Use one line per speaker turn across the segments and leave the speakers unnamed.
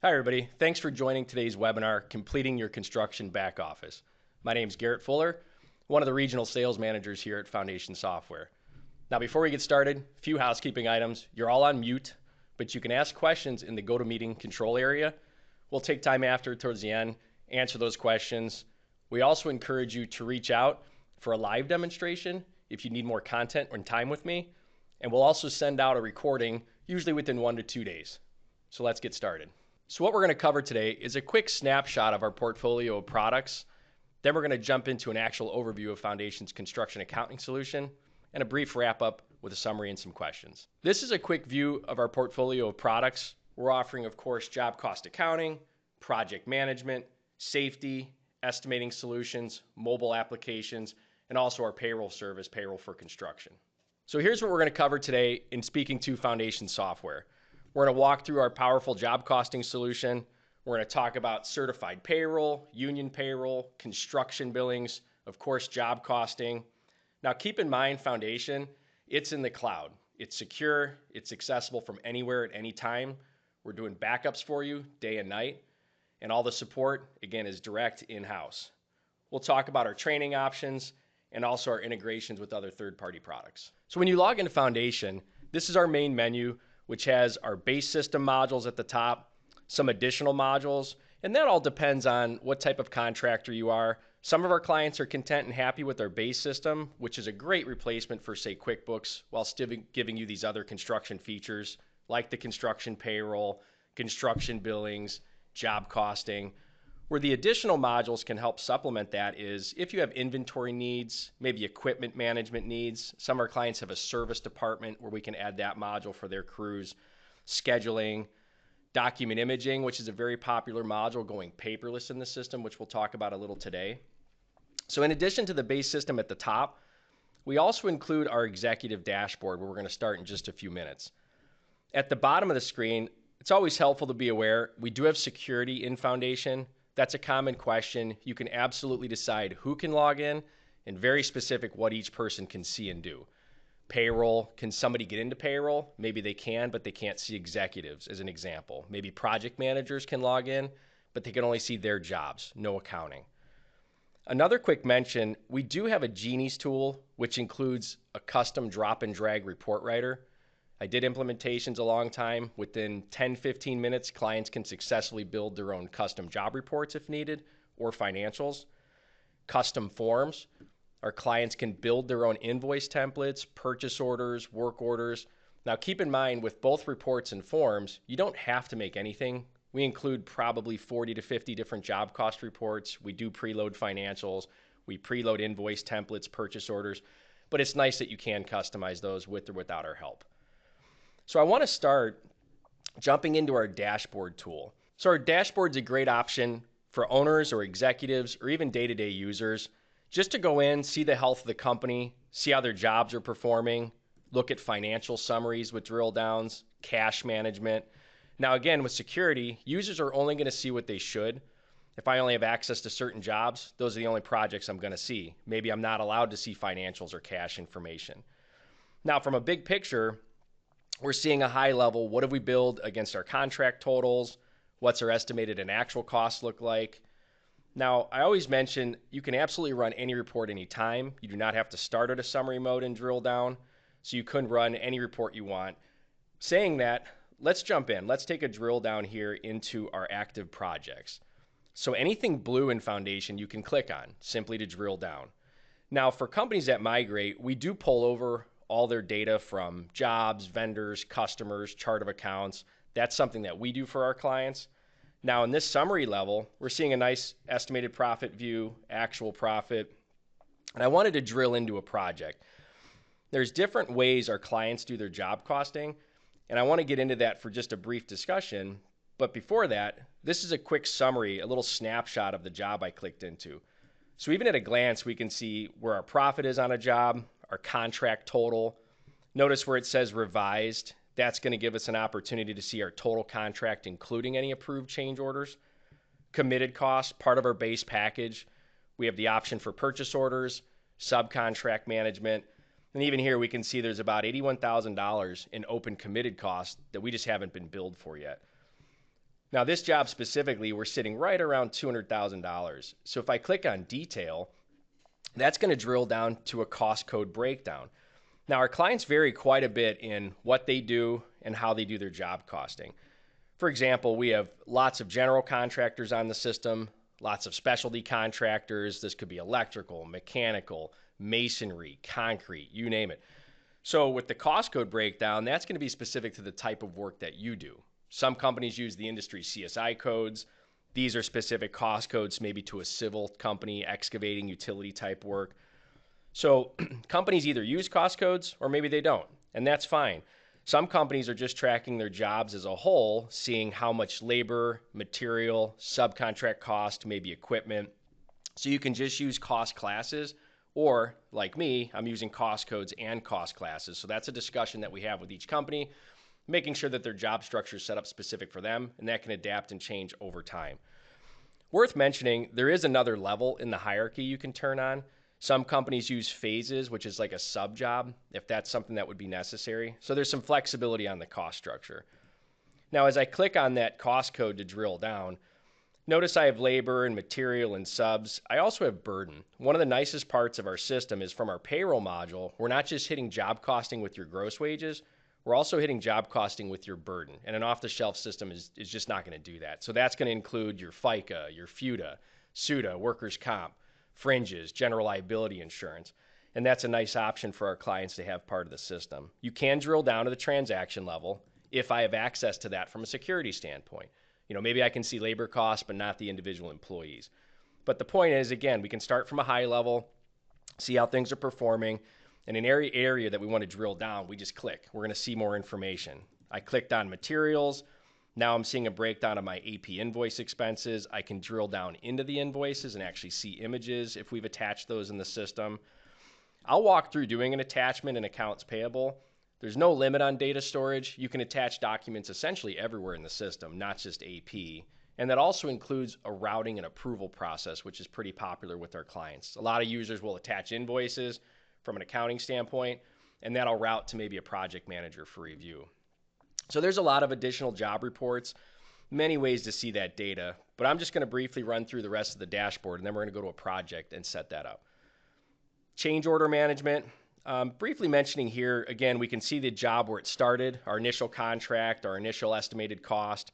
Hi everybody, thanks for joining today's webinar, Completing Your Construction Back Office. My name is Garrett Fuller, one of the regional sales managers here at Foundation Software. Now before we get started, a few housekeeping items. You're all on mute, but you can ask questions in the GoToMeeting control area. We'll take time after, towards the end, answer those questions. We also encourage you to reach out for a live demonstration if you need more content and time with me. And we'll also send out a recording, usually within 1 to 2 days. So let's get started. So what we're going to cover today is a quick snapshot of our portfolio of products. Then we're going to jump into an actual overview of Foundation's construction accounting solution and a brief wrap up with a summary and some questions. This is a quick view of our portfolio of products. We're offering, of course, job cost accounting, project management, safety, estimating solutions, mobile applications, and also our payroll service, Payroll for Construction. So here's what we're going to cover today in speaking to Foundation Software. We're going to walk through our powerful job costing solution. We're going to talk about certified payroll, union payroll, construction billings, of course, job costing. Now, keep in mind, Foundation, it's in the cloud. It's secure. It's accessible from anywhere at any time. We're doing backups for you day and night. And all the support, again, is direct in-house. We'll talk about our training options and also our integrations with other third-party products. So when you log into Foundation, this is our main menu, which has our base system modules at the top, some additional modules, and that all depends on what type of contractor you are. Some of our clients are content and happy with our base system, which is a great replacement for, say, QuickBooks, while still giving you these other construction features like the construction payroll, construction billings, job costing. Where the additional modules can help supplement that is if you have inventory needs, maybe equipment management needs. Some of our clients have a service department where we can add that module for their crews. Scheduling, document imaging, which is a very popular module going paperless in the system, which we'll talk about a little today. So in addition to the base system at the top, we also include our executive dashboard where we're going to start in just a few minutes. At the bottom of the screen, it's always helpful to be aware we do have security in Foundation. That's a common question. You can absolutely decide who can log in and very specific what each person can see and do. Payroll, can somebody get into payroll? Maybe they can, but they can't see executives as an example. Maybe project managers can log in, but they can only see their jobs, no accounting. Another quick mention, we do have a Genies tool, which includes a custom drop and drag report writer. I did implementations a long time. Within 10-15 minutes, clients can successfully build their own custom job reports if needed, or financials. Custom forms. Our clients can build their own invoice templates, purchase orders, work orders. Now keep in mind with both reports and forms, you don't have to make anything. We include probably 40 to 50 different job cost reports. We do preload financials. We preload invoice templates, purchase orders. But it's nice that you can customize those with or without our help. So I want to start jumping into our dashboard tool. So our dashboard is a great option for owners or executives or even day-to-day users just to go in, see the health of the company, see how their jobs are performing, look at financial summaries with drill downs, cash management. Now again, with security, users are only going to see what they should. If I only have access to certain jobs, those are the only projects I'm going to see. Maybe I'm not allowed to see financials or cash information. Now from a big picture, we're seeing a high level, what have we billed against our contract totals? What's our estimated and actual costs look like? Now, I always mention you can absolutely run any report anytime. You do not have to start at a summary mode and drill down. So you can run any report you want. Saying that, let's jump in. Let's take a drill down here into our active projects. So anything blue in Foundation you can click on simply to drill down. Now, for companies that migrate, we do pull over all their data from jobs, vendors, customers, chart of accounts. That's something that we do for our clients. Now in this summary level, we're seeing a nice estimated profit view, actual profit, and I wanted to drill into a project. There's different ways our clients do their job costing, and I want to get into that for just a brief discussion. But before that, this is a quick summary, a little snapshot of the job I clicked into. So even at a glance, we can see where our profit is on a job, our contract total. Notice where it says revised. That's going to give us an opportunity to see our total contract, including any approved change orders. Committed costs, part of our base package. We have the option for purchase orders, subcontract management, and even here we can see there's about $81,000 in open committed costs that we just haven't been billed for yet. Now this job specifically, we're sitting right around $200,000. So if I click on detail, that's going to drill down to a cost code breakdown. Now our clients vary quite a bit in what they do and how they do their job costing. For example, we have lots of general contractors on the system, lots of specialty contractors. This could be electrical, mechanical, masonry, concrete, you name it. So with the cost code breakdown, that's going to be specific to the type of work that you do. Some companies use the industry CSI codes. These are specific cost codes maybe to a civil company, excavating, utility type work. So companies either use cost codes or maybe they don't, and that's fine. Some companies are just tracking their jobs as a whole, seeing how much labor, material, subcontract cost, maybe equipment. So you can just use cost classes, or like me, I'm using cost codes and cost classes. So that's a discussion that we have with each company, making sure that their job structure is set up specific for them, and that can adapt and change over time. Worth mentioning, there is another level in the hierarchy you can turn on. Some companies use phases, which is like a sub job, if that's something that would be necessary. So there's some flexibility on the cost structure. Now, as I click on that cost code to drill down, notice I have labor and material and subs. I also have burden. One of the nicest parts of our system is from our payroll module, we're not just hitting job costing with your gross wages, we're also hitting job costing with your burden. And an off-the-shelf system is just not going to do that. So that's going to include your FICA, your FUTA, SUTA, workers' comp, fringes, general liability insurance. And that's a nice option for our clients to have part of the system. You can drill down to the transaction level if I have access to that from a security standpoint. Maybe I can see labor costs, but not the individual employees. But the point is, again, we can start from a high level, see how things are performing. And in an area that we want to drill down, we just click. We're going to see more information. I clicked on materials. Now I'm seeing a breakdown of my AP invoice expenses. I can drill down into the invoices and actually see images if we've attached those in the system. I'll walk through doing an attachment in accounts payable. There's no limit on data storage. You can attach documents essentially everywhere in the system, not just AP. And that also includes a routing and approval process, which is pretty popular with our clients. A lot of users will attach invoices from an accounting standpoint, and that'll route to maybe a project manager for review. So there's a lot of additional job reports, many ways to see that data, but I'm just going to briefly run through the rest of the dashboard, and then we're going to go to a project and set that up. Change order management. Briefly mentioning here, again, we can see the job where it started, our initial contract, our initial estimated cost.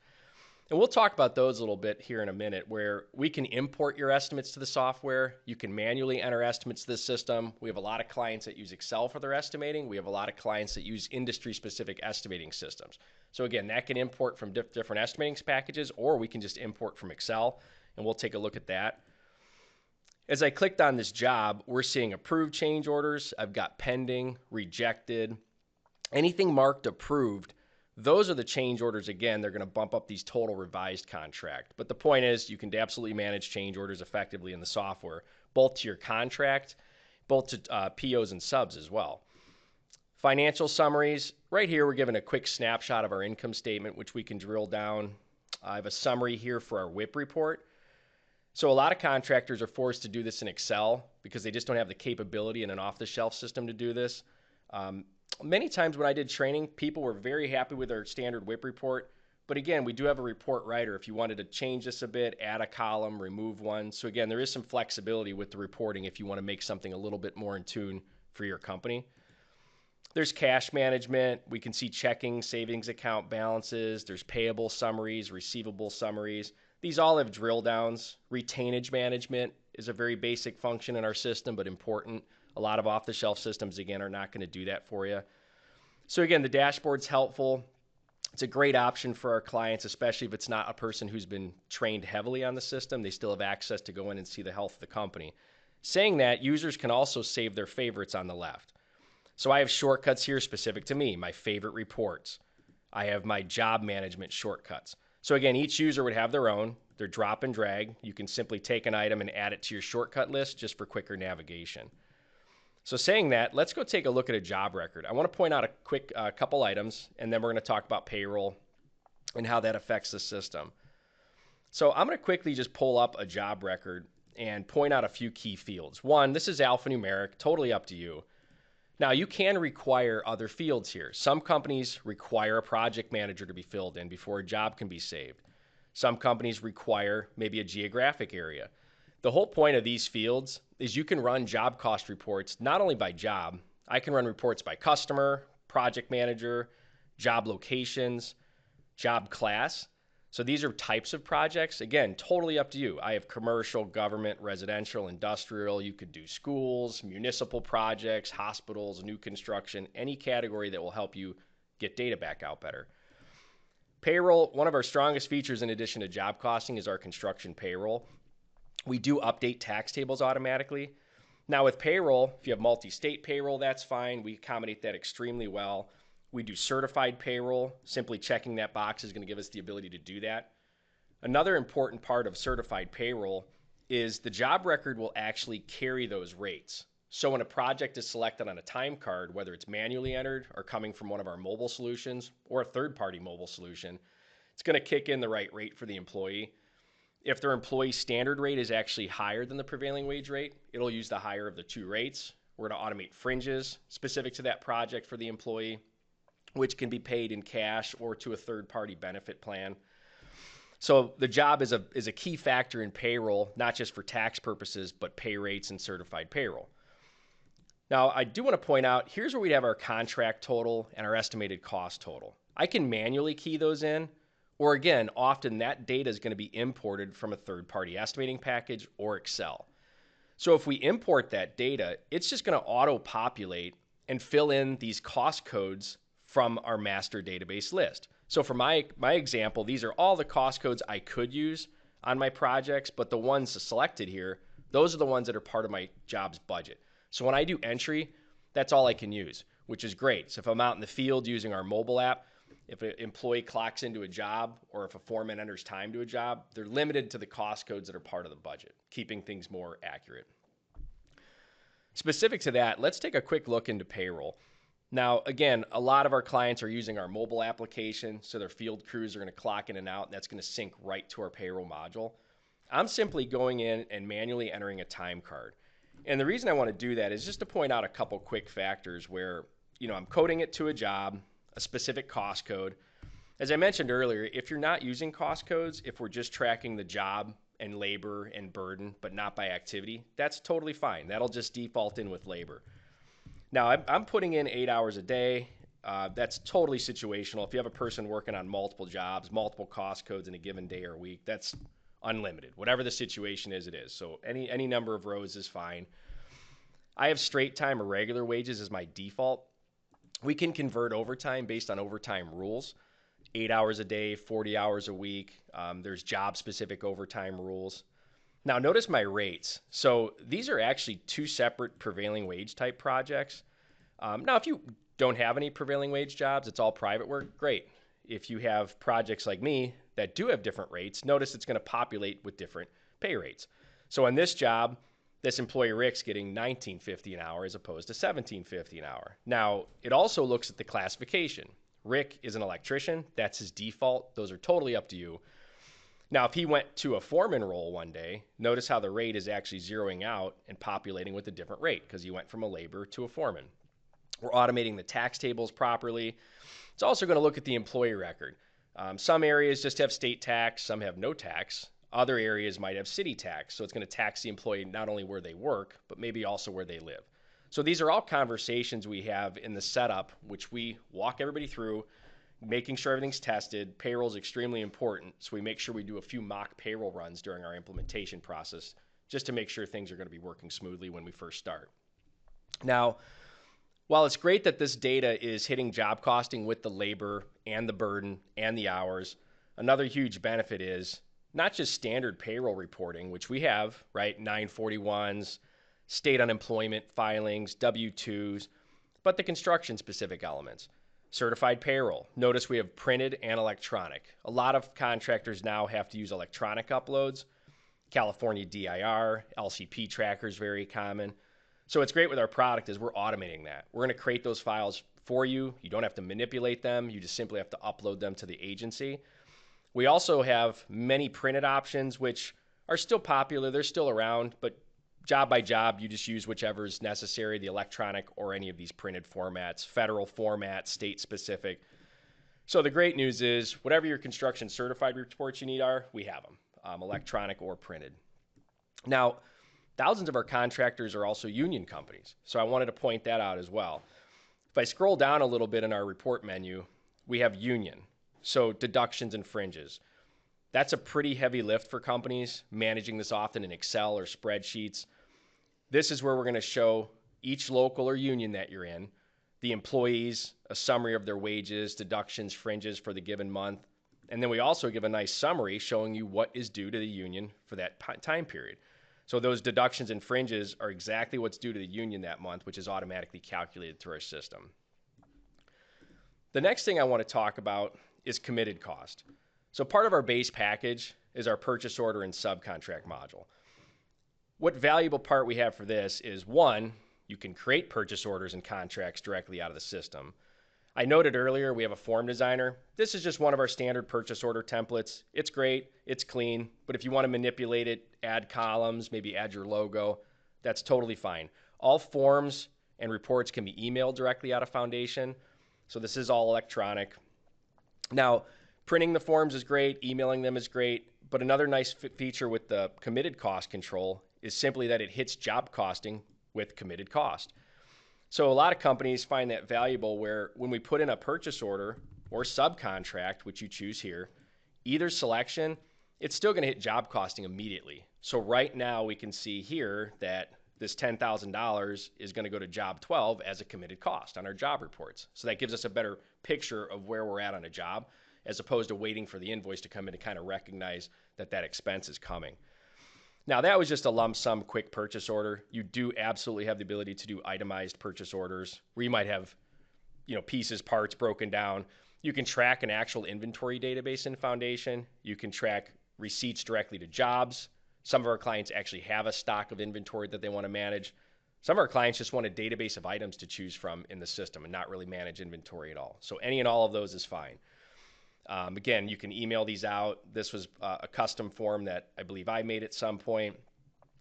And we'll talk about those a little bit here in a minute, where we can import your estimates to the software. You can manually enter estimates to the system. We have a lot of clients that use Excel for their estimating. We have a lot of clients that use industry-specific estimating systems. So again, that can import from different estimating packages, or we can just import from Excel, and we'll take a look at that. As I clicked on this job, we're seeing approved change orders. I've got pending, rejected, anything marked approved. Those are the change orders. Again, they're going to bump up these total revised contract. But the point is, you can absolutely manage change orders effectively in the software, both to your contract, both to POs and subs as well. Financial summaries. Right here, we're given a quick snapshot of our income statement, which we can drill down. I have a summary here for our WIP report. So a lot of contractors are forced to do this in Excel because they just don't have the capability in an off-the-shelf system to do this. Many times when I did training, people were very happy with our standard WIP report. But again, we do have a report writer if you wanted to change this a bit, add a column, remove one. So again, there is some flexibility with the reporting if you want to make something a little bit more in tune for your company. There's cash management. We can see checking, savings account balances. There's payable summaries, receivable summaries. These all have drill downs. Retainage management is a very basic function in our system, but important. A lot of off-the-shelf systems, again, are not going to do that for you. So again, the dashboard's helpful. It's a great option for our clients, especially if it's not a person who's been trained heavily on the system. They still have access to go in and see the health of the company. Saying that, users can also save their favorites on the left. So I have shortcuts here specific to me, my favorite reports. I have my job management shortcuts. So again, each user would have their own. They're drop and drag. You can simply take an item and add it to your shortcut list just for quicker navigation. So saying that, let's go take a look at a job record. I want to point out a quick couple items, and then we're going to talk about payroll and how that affects the system. So I'm going to quickly just pull up a job record and point out a few key fields. One, this is alphanumeric, totally up to you. Now, you can require other fields here. Some companies require a project manager to be filled in before a job can be saved. Some companies require maybe a geographic area. The whole point of these fields is you can run job cost reports not only by job, I can run reports by customer, project manager, job locations, job class. So these are types of projects. Again, totally up to you. I have commercial, government, residential, industrial. You could do schools, municipal projects, hospitals, new construction, any category that will help you get data back out better. Payroll, one of our strongest features in addition to job costing is our construction payroll. We do update tax tables automatically. Now with payroll, if you have multi-state payroll, that's fine. We accommodate that extremely well. We do certified payroll. Simply checking that box is going to give us the ability to do that. Another important part of certified payroll is the job record will actually carry those rates. So when a project is selected on a time card, whether it's manually entered or coming from one of our mobile solutions or a third-party mobile solution, it's going to kick in the right rate for the employee. If their employee standard rate is actually higher than the prevailing wage rate, it'll use the higher of the two rates. We're going to automate fringes specific to that project for the employee, which can be paid in cash or to a third-party benefit plan. So the job is a key factor in payroll, not just for tax purposes, but pay rates and certified payroll. Now, I do want to point out, here's where we have our contract total and our estimated cost total. I can manually key those in, or again, often that data is going to be imported from a third-party estimating package or Excel. So if we import that data, it's just going to auto-populate and fill in these cost codes from our master database list. So for my example, these are all the cost codes I could use on my projects, but the ones selected here, those are the ones that are part of my job's budget. So when I do entry, that's all I can use, which is great. So if I'm out in the field using our mobile app, if an employee clocks into a job or if a foreman enters time to a job, they're limited to the cost codes that are part of the budget, keeping things more accurate. Specific to that, let's take a quick look into payroll. Now, again, a lot of our clients are using our mobile application, so their field crews are going to clock in and out, and that's going to sync right to our payroll module. I'm simply going in and manually entering a time card. And the reason I want to do that is just to point out a couple quick factors where, I'm coding it to a job, a specific cost code. As I mentioned earlier, if you're not using cost codes, if we're just tracking the job and labor and burden, but not by activity, that's totally fine. That'll just default in with labor. Now, I'm putting in 8 hours a day. That's totally situational. If you have a person working on multiple jobs, multiple cost codes in a given day or week, that's unlimited. Whatever the situation is, it is. So any number of rows is fine. I have straight time or regular wages as my default. We can convert overtime based on overtime rules. 8 hours a day, 40 hours a week. There's job-specific overtime rules. Now, notice my rates. So these are actually two separate prevailing wage type projects. Now, if you don't have any prevailing wage jobs, it's all private work, great. If you have projects like me that do have different rates, notice it's going to populate with different pay rates. So on this job, this employee Rick's getting $19.50 an hour as opposed to $17.50 an hour. Now, it also looks at the classification. Rick is an electrician. That's his default. Those are totally up to you. Now, if he went to a foreman role one day, notice how the rate is actually zeroing out and populating with a different rate because he went from a laborer to a foreman. We're automating the tax tables properly. It's also going to look at the employee record. Some areas just have state tax, some have no tax. Other areas might have city tax, so it's going to tax the employee not only where they work, but maybe also where they live. So these are all conversations we have in the setup, which we walk everybody through, making sure everything's tested. Payroll is extremely important, so we make sure we do a few mock payroll runs during our implementation process just to make sure things are going to be working smoothly when we first start. Now, while it's great that this data is hitting job costing with the labor and the burden and the hours, another huge benefit is not just standard payroll reporting, which we have, right, 941s, state unemployment filings, W-2s, but the construction-specific elements. Certified payroll. Notice we have printed and electronic. A lot of contractors now have to use electronic uploads. California DIR, LCP tracker is very common. So what's great with our product is we're automating that. We're going to create those files for you. You don't have to manipulate them. You just simply have to upload them to the agency. We also have many printed options, which are still popular. They're still around, but job by job, you just use whichever is necessary, the electronic or any of these printed formats, federal format, state specific. So the great news is whatever your construction certified reports you need are, we have them, electronic or printed. Now, thousands of our contractors are also union companies, so I wanted to point that out as well. If I scroll down a little bit in our report menu, we have union, so deductions and fringes. That's a pretty heavy lift for companies, managing this often in Excel or spreadsheets. This is where we're going to show each local or union that you're in, the employees, a summary of their wages, deductions, fringes for the given month, and then we also give a nice summary showing you what is due to the union for that time period. So those deductions and fringes are exactly what's due to the union that month, which is automatically calculated through our system. The next thing I want to talk about is committed cost. So part of our base package is our purchase order and subcontract module. What valuable part we have for this is, one, you can create purchase orders and contracts directly out of the system. I noted earlier we have a form designer. This is just one of our standard purchase order templates. It's great, it's clean, but if you want to manipulate it, add columns, maybe add your logo, that's totally fine. All forms and reports can be emailed directly out of Foundation, so this is all electronic. Now, printing the forms is great, emailing them is great, but another nice feature with the committed cost control is simply that it hits job costing with committed cost. So a lot of companies find that valuable where when we put in a purchase order or subcontract, which you choose here, either selection, it's still going to hit job costing immediately. So right now we can see here that this $10,000 is going to go to job 12 as a committed cost on our job reports. So that gives us a better picture of where we're at on a job as opposed to waiting for the invoice to come in to kind of recognize that that expense is coming. Now that was just a lump sum quick purchase order. You do absolutely have the ability to do itemized purchase orders where you might have, pieces, parts broken down. You can track an actual inventory database in Foundation. You can track receipts directly to jobs. Some of our clients actually have a stock of inventory that they want to manage. Some of our clients just want a database of items to choose from in the system and not really manage inventory at all. So any and all of those is fine. Again, you can email these out. This was a custom form that I believe I made at some point.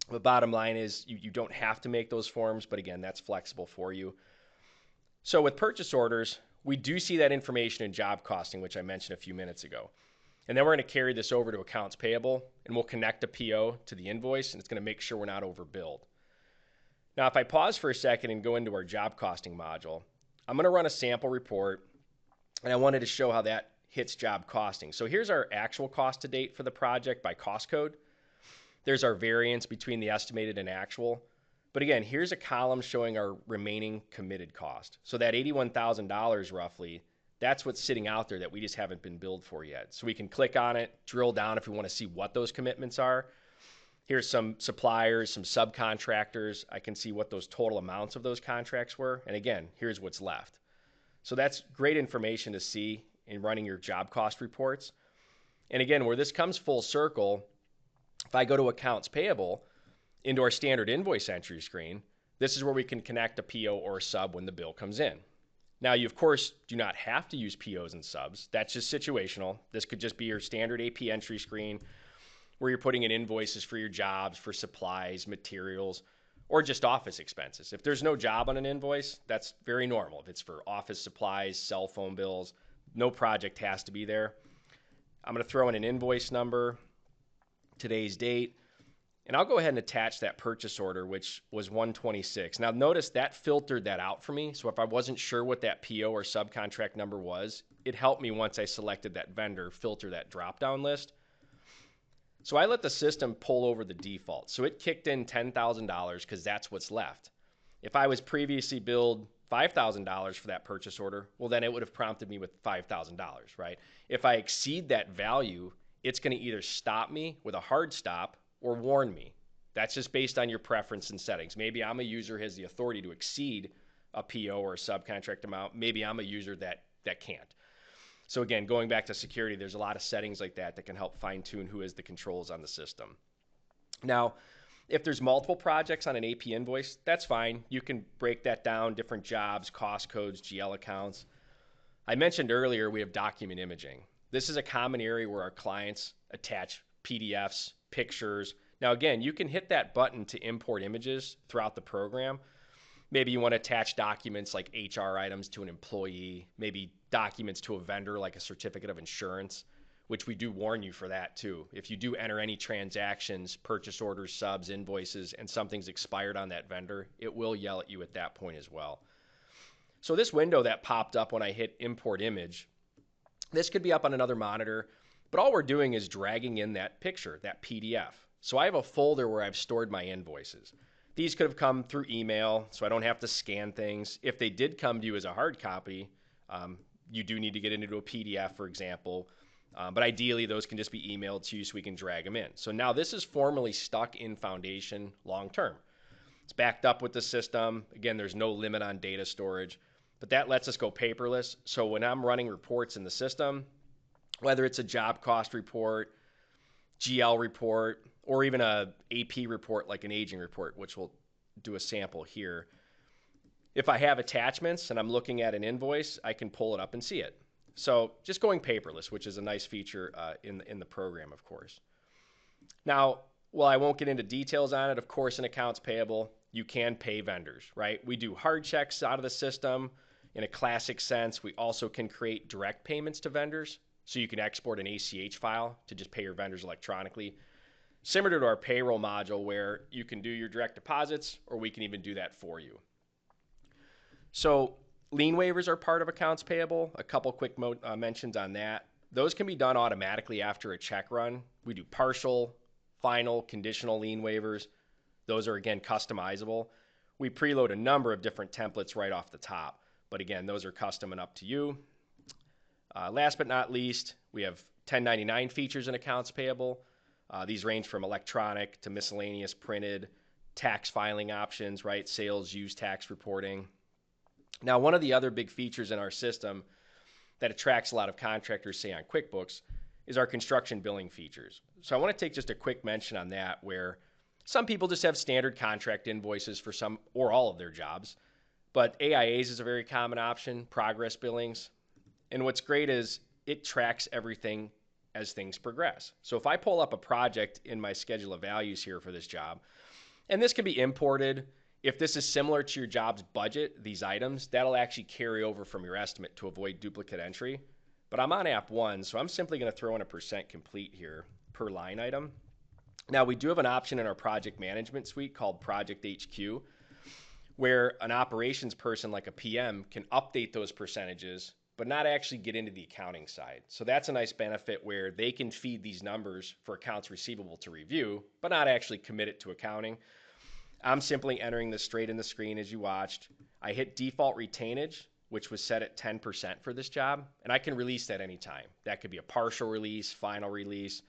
The bottom line is you don't have to make those forms, but again, that's flexible for you. So with purchase orders, we do see that information in job costing, which I mentioned a few minutes ago. And then we're going to carry this over to accounts payable, and we'll connect a PO to the invoice, and it's going to make sure we're not overbilled. Now, if I pause for a second and go into our job costing module, I'm going to run a sample report, and I wanted to show how that hits job costing. So here's our actual cost to date for the project by cost code. There's our variance between the estimated and actual. But again, here's a column showing our remaining committed cost. So that $81,000 roughly, that's what's sitting out there that we just haven't been billed for yet. So we can click on it, drill down if we want to see what those commitments are. Here's some suppliers, some subcontractors. I can see what those total amounts of those contracts were. And again, here's what's left. So that's great information to see in running your job cost reports. And again, where this comes full circle, if I go to accounts payable into our standard invoice entry screen, this is where we can connect a PO or a sub when the bill comes in. Now, you of course do not have to use POs and subs. That's just situational. This could just be your standard AP entry screen where you're putting in invoices for your jobs, for supplies, materials, or just office expenses. If there's no job on an invoice, that's very normal. If it's for office supplies, cell phone bills, no project has to be there. I'm going to throw in an invoice number, today's date, and I'll go ahead and attach that purchase order, which was 126. Now notice that filtered that out for me. So if I wasn't sure what that PO or subcontract number was, it helped me once I selected that vendor filter that drop-down list. So I let the system pull over the default. So it kicked in $10,000 because that's what's left. If I was previously billed $5,000 for that purchase order, well, then it would have prompted me with $5,000, right? If I exceed that value, it's going to either stop me with a hard stop or warn me. That's just based on your preference and settings. Maybe I'm a user who has the authority to exceed a PO or a subcontract amount. Maybe I'm a user that can't. So again, going back to security, there's a lot of settings like that that can help fine-tune who has the controls on the system. Now, if there's multiple projects on an AP invoice, that's fine. You can break that down, different jobs, cost codes, GL accounts. I mentioned earlier we have document imaging. This is a common area where our clients attach PDFs, pictures. Now again, you can hit that button to import images throughout the program, Maybe you want to attach documents like HR items to an employee, maybe documents to a vendor like a certificate of insurance, which we do warn you for that too. If you do enter any transactions, purchase orders, subs, invoices, and something's expired on that vendor, it will yell at you at that point as well. So this window that popped up when I hit import image, this could be up on another monitor, but all we're doing is dragging in that picture, that PDF. So I have a folder where I've stored my invoices. These could have come through email, so I don't have to scan things. If they did come to you as a hard copy, you do need to get into a PDF, for example. But ideally, those can just be emailed to you so we can drag them in. So now this is formally stuck in Foundation long term. It's backed up with the system. Again, there's no limit on data storage, but that lets us go paperless. So when I'm running reports in the system, whether it's a job cost report, GL report, or even a AP report like an aging report, which we'll do a sample here. If I have attachments and I'm looking at an invoice, I can pull it up and see it. So just going paperless, which is a nice feature in the program, of course. Now, while I won't get into details on it, of course, in accounts payable, you can pay vendors, right? We do hard checks out of the system in a classic sense. We also can create direct payments to vendors. So you can export an ACH file to just pay your vendors electronically. Similar to our payroll module where you can do your direct deposits, or we can even do that for you. So lien waivers are part of accounts payable. A couple quick mentions on that. Those can be done automatically after a check run. We do partial, final, conditional lien waivers. Those are, again, customizable. We preload a number of different templates right off the top. But again, those are custom and up to you. Last but not least, we have 1099 features in accounts payable. These range from electronic to miscellaneous printed, tax filing options, right? Sales, use tax reporting. Now, one of the other big features in our system that attracts a lot of contractors, say on QuickBooks, is our construction billing features. So I want to take just a quick mention on that, where some people just have standard contract invoices for some or all of their jobs, but AIAs is a very common option, progress billings. And what's great is it tracks everything as things progress. So if I pull up a project in my schedule of values here for this job, and this can be imported, if this is similar to your job's budget, these items, that'll actually carry over from your estimate to avoid duplicate entry. But I'm on app 1, so I'm simply going to throw in a % complete here per line item. Now, we do have an option in our project management suite called Project HQ, where an operations person like a PM can update those percentages but not actually get into the accounting side. So that's a nice benefit where they can feed these numbers for accounts receivable to review, but not actually commit it to accounting. I'm simply entering this straight in the screen as you watched. I hit default retainage, which was set at 10% for this job, and I can release that anytime. That could be a partial release, final release.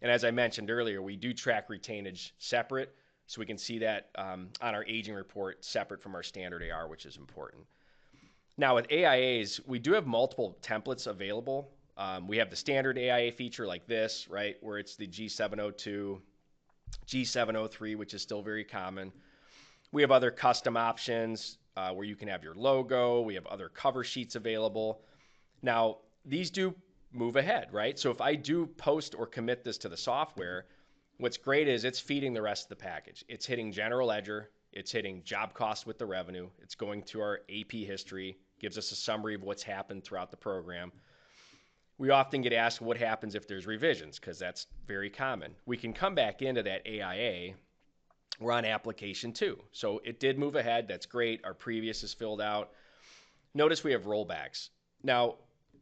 And as I mentioned earlier, we do track retainage separate, so we can see that on our aging report separate from our standard AR, which is important. Now with AIAs, we do have multiple templates available. We have the standard AIA feature like this, right, where it's the G702, G703, which is still very common. We have other custom options where you can have your logo. We have other cover sheets available. Now, these do move ahead, right? So if I do post or commit this to the software, what's great is it's feeding the rest of the package. It's hitting general ledger. It's hitting job cost with the revenue. It's going to our AP history, gives us a summary of what's happened throughout the program. We often get asked what happens if there's revisions, because that's very common. We can come back into that AIA. We're on application 2. So it did move ahead. That's great. Our previous is filled out. Notice we have rollbacks. Now,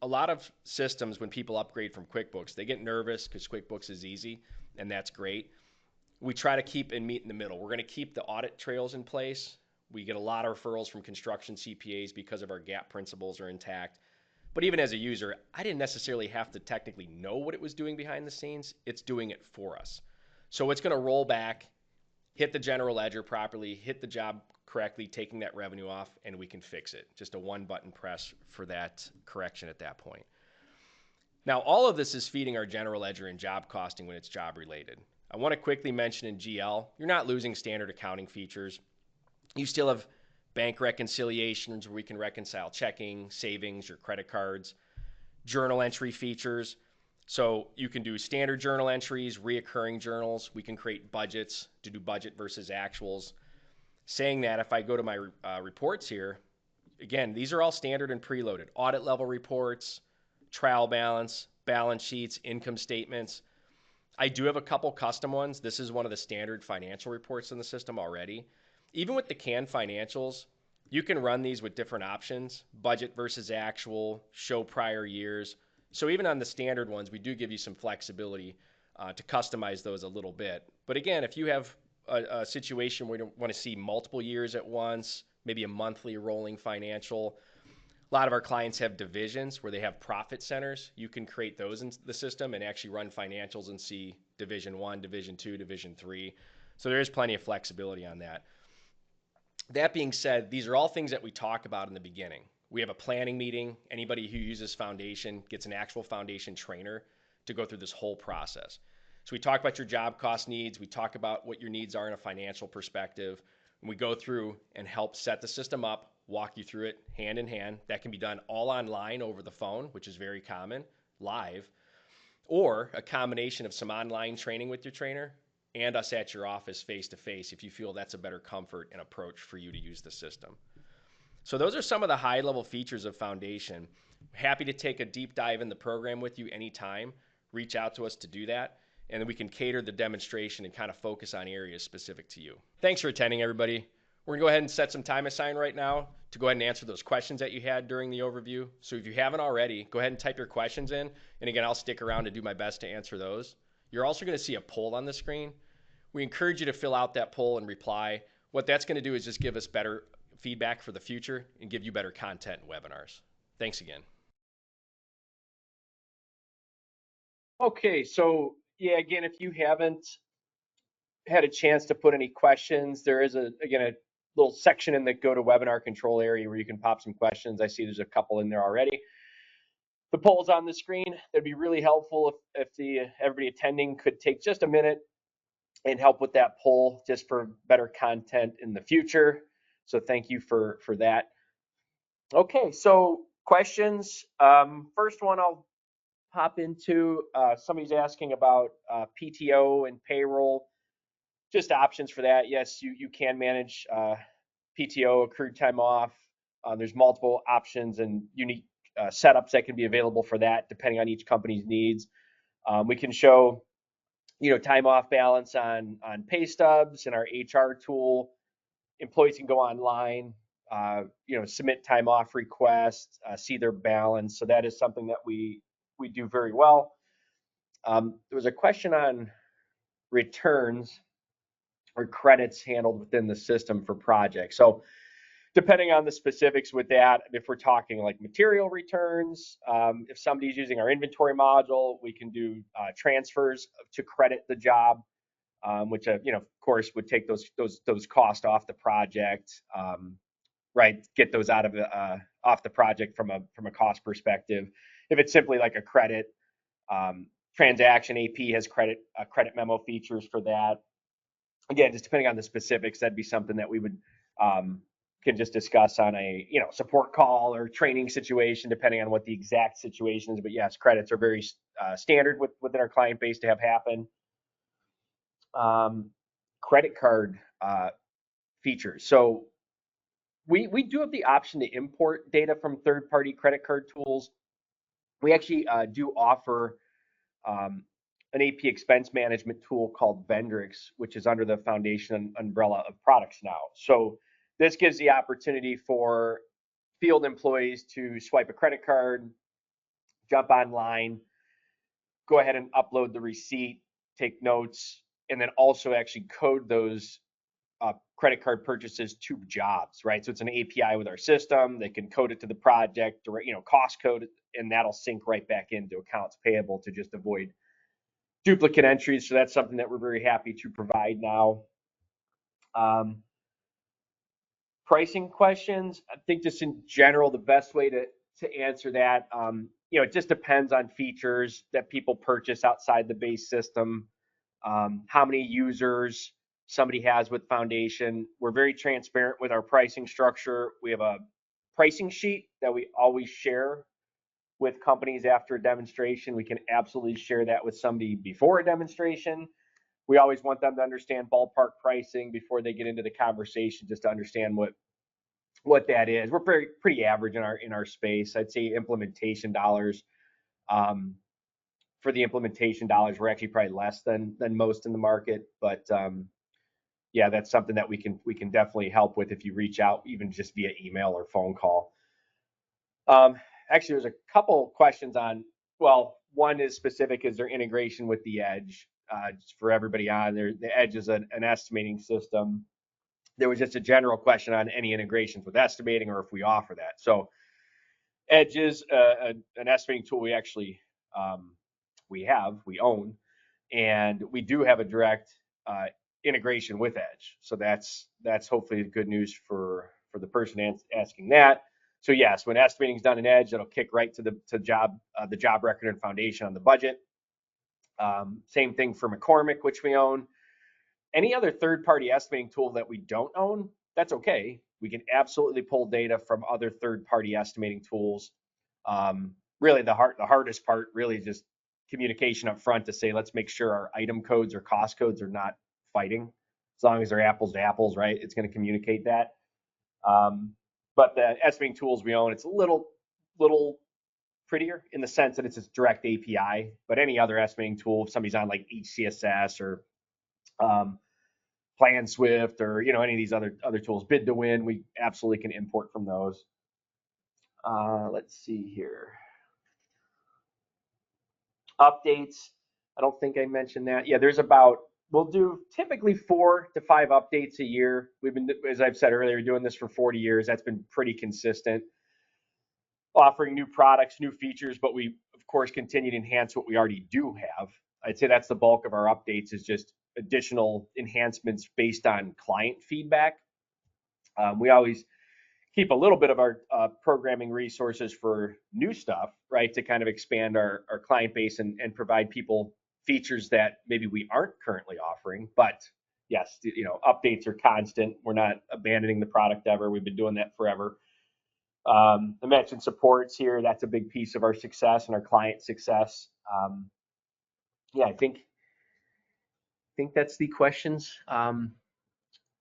a lot of systems, when people upgrade from QuickBooks, they get nervous because QuickBooks is easy, and that's great. We try to keep and meet in the middle. We're going to keep the audit trails in place. We get a lot of referrals from construction CPAs because of our GAAP principles are intact. But even as a user, I didn't necessarily have to technically know what it was doing behind the scenes. It's doing it for us. So it's going to roll back, hit the general ledger properly, hit the job correctly, taking that revenue off, and we can fix it. Just a one-button press for that correction at that point. Now, all of this is feeding our general ledger and job costing when it's job related. I want to quickly mention in GL, you're not losing standard accounting features. You still have bank reconciliations where we can reconcile checking, savings, your credit cards, journal entry features. So you can do standard journal entries, reoccurring journals. We can create budgets to do budget versus actuals. Saying that, if I go to my reports here, again, these are all standard and preloaded. Audit level reports, trial balance, balance sheets, income statements. I do have a couple custom ones. This is one of the standard financial reports in the system already. Even with the canned financials, you can run these with different options, budget versus actual, show prior years. So even on the standard ones, we do give you some flexibility to customize those a little bit. But again, if you have a situation where you want to see multiple years at once, maybe a monthly rolling financial, a lot of our clients have divisions where they have profit centers. You can create those in the system and actually run financials and see division one, division two, division three. So there is plenty of flexibility on that. That being said, these are all things that we talk about in the beginning. We have a planning meeting. Anybody who uses Foundation gets an actual Foundation trainer to go through this whole process. So we talk about your job cost needs. We talk about what your needs are in a financial perspective. And we go through and help set the system up, walk you through it hand in hand. That can be done all online over the phone, which is very common, live, or a combination of some online training with your trainer and us at your office face to face if you feel that's a better comfort and approach for you to use the system. So those are some of the high level features of Foundation. Happy to take a deep dive in the program with you anytime. Reach out to us to do that, and then we can cater the demonstration and kind of focus on areas specific to you. Thanks for attending, everybody. We're gonna go ahead and set some time aside right now to go ahead and answer those questions that you had during the overview. So if you haven't already, go ahead and type your questions in. And again, I'll stick around to do my best to answer those. You're also gonna see a poll on the screen. We encourage you to fill out that poll and reply. What that's gonna do is just give us better feedback for the future and give you better content in webinars. Thanks again. Okay, so yeah, again, if you haven't had a chance to put any questions, there is again a little section in the go to webinar control area where you can pop some questions. I see there's a couple in there already. The poll's on the screen. That'd be really helpful if everybody attending could take just a minute and help with that poll just for better content in the future. So thank you for that. Okay, so questions. First one I'll hop into, somebody's asking about PTO and payroll. Just options for that. Yes, you can manage PTO, accrued time off. There's multiple options and unique setups that can be available for that depending on each company's needs. We can show, time off balance on pay stubs in our HR tool. Employees can go online, submit time off requests, see their balance. So that is something that we do very well. There was a question on returns or credits handled within the system for projects. So depending on the specifics with that, if we're talking like material returns, if somebody's using our inventory module, we can do transfers to credit the job, which of course would take those costs off the project, right? Get those out of off the project from a cost perspective. If it's simply like a credit transaction, AP has credit memo features for that. Again, just depending on the specifics, that'd be something that we would can just discuss on a support call or training situation, depending on what the exact situation is. But yes, credits are very standard within our client base to have happen. Credit card features. So we do have the option to import data from third-party credit card tools. We actually do offer an AP expense management tool called Vendrix, which is under the Foundation umbrella of products now. So this gives the opportunity for field employees to swipe a credit card, jump online, go ahead and upload the receipt, take notes, and then also actually code those credit card purchases to jobs, right? So it's an API with our system. They can code it to the project, or cost code, and that'll sync right back into accounts payable to just avoid duplicate entries. So that's something that we're very happy to provide now. Pricing questions. I think just in general, the best way to answer that, it just depends on features that people purchase outside the base system, how many users somebody has with Foundation. We're very transparent with our pricing structure. We have a pricing sheet that we always share with companies after a demonstration. We can absolutely share that with somebody before a demonstration. we always want them to understand ballpark pricing before they get into the conversation, just to understand what that is. We're pretty average in our space. I'd say implementation dollars. For the implementation dollars, we're actually probably less than most in the market, but yeah, that's something that we can definitely help with if you reach out, even just via email or phone call. Actually, there's a couple questions on. Well, one is specific: is there integration with the Edge? Just for everybody on there, the Edge is an estimating system. There was just a general question on any integrations with estimating or if we offer that. So Edge is an estimating tool we actually we own, and we do have a direct integration with Edge. So that's hopefully good news for the person asking that. So yes, when estimating is done in Edge, it'll kick right to the job record and foundation on the budget. Same thing for McCormick, which we own. Any other third-party estimating tool that we don't own, that's okay. We can absolutely pull data from other third-party estimating tools. Really, the hardest part really is just communication up front to say, let's make sure our item codes or cost codes are not fighting. As long as they're apples to apples, right? It's going to communicate that. But the estimating tools we own, it's a little prettier in the sense that it's a direct API. But any other estimating tool, if somebody's on like HCSS or Plan Swift or any of these other tools, Bid to Win, we absolutely can import from those. Let's see here. Updates. I don't think I mentioned that. Yeah, we'll do typically 4 to 5 updates a year. We've been, as I've said earlier, doing this for 40 years. That's been pretty consistent. Offering new products, new features, but we of course continue to enhance what we already do have. I'd say that's the bulk of our updates, is just additional enhancements based on client feedback. We always keep a little bit of our programming resources for new stuff, right, to kind of expand our client base and provide people features that maybe we aren't currently offering. But yes, updates are constant. We're not abandoning the product ever. We've been doing that forever. I mentioned supports here. That's a big piece of our success and our client success. Yeah, I think that's the questions.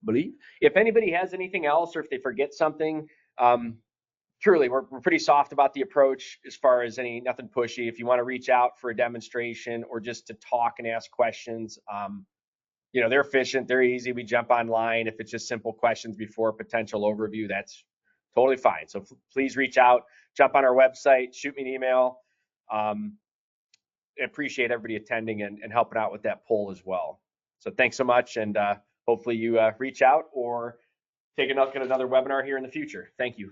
Believe. If anybody has anything else, or if they forget something, truly, we're pretty soft about the approach as far as nothing pushy. If you want to reach out for a demonstration or just to talk and ask questions, they're efficient, they're easy. We jump online. If it's just simple questions before a potential overview, that's totally fine. So please reach out, jump on our website, shoot me an email. Appreciate everybody attending and helping out with that poll as well. So thanks so much, and hopefully you reach out or take a look at another webinar here in the future. Thank you.